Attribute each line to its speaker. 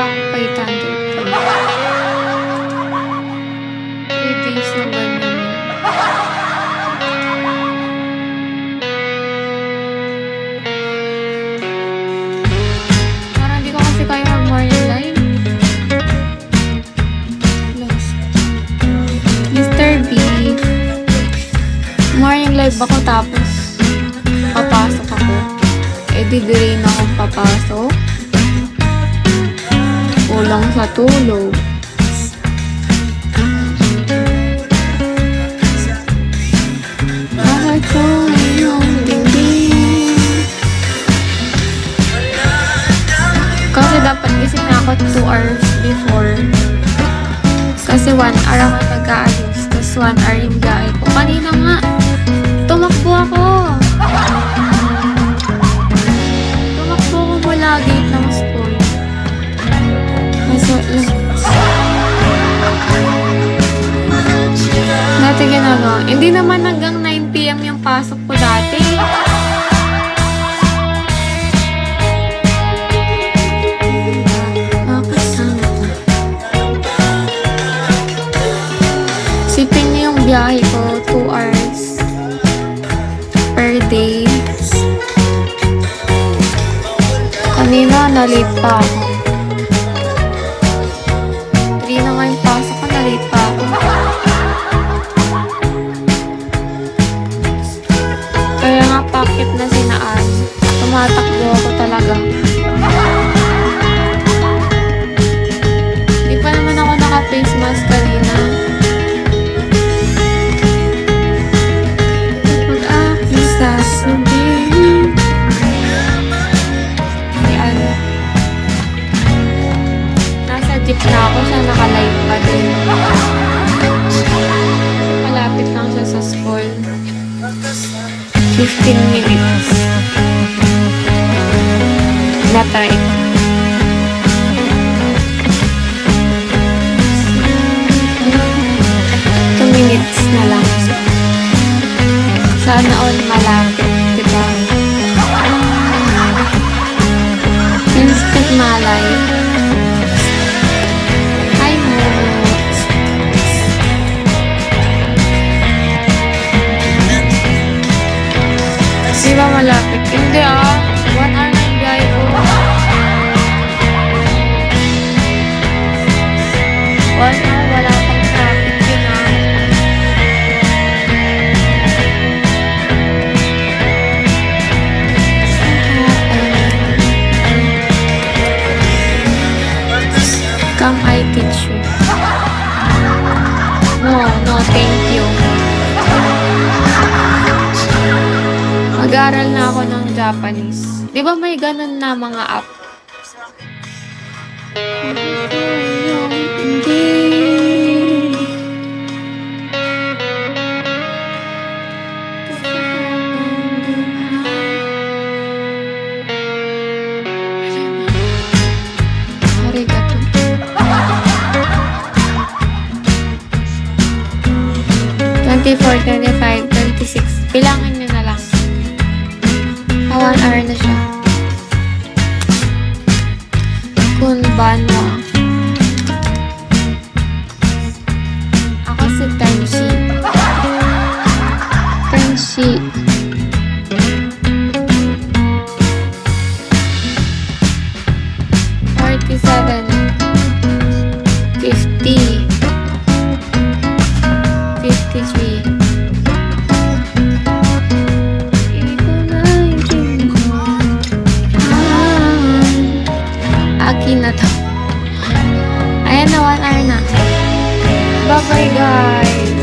Speaker 1: akong 500. 3 days na ganyan. Parang hindi ko kasi kaya mag-morning live. Mr. B. Morning live ako tapos papasok ako. Di rin akong papasok. Kulang sa tulog. Bakit ko ngayong tingin? Kasi dapat gising na ako 2 hours before. Kasi 1 hour ako nag-aayos. Tapos 1 hour yung biyahe ko. Kanina nga, tumakbo ako. Mula gate ng school. Dati ginagawa. Hindi naman hanggang 9 PM yung pasok ko dati. Sipin niyo yung biyahe ko, 2 hours per day. Kanina, na-late pa ako. 3 na nga yung pasok ko, na-late pa ako. Kaya nga, pakit na sinaan. Tumatakbo ako talaga. Di pa naman ako naka-face mask kanina. Pag-aking sasabihin. Jeep na ako siya, naka-live pa din. Malapit lang siya sa school. 15 minutes. Na-try. 2 minutes na lang. Sana all malapit, diba? Instant malay. Di ba malapit? Hindi 1 hour na yung biyahe ko. 1 hour, wala pang traffic yun Come, I teach you. No, thank you. Mag-aaral na ako ng Japanese. Di ba may ganun na mga app? Arigato. 24, 25, 26. Bilangin nyo na lang. 1 hour na siya. Kunbanwa. Ako si Tenshi. Tenshi. $47. $50. $53. Na to. Ayan na, 1 hour na. Bye-bye, guys.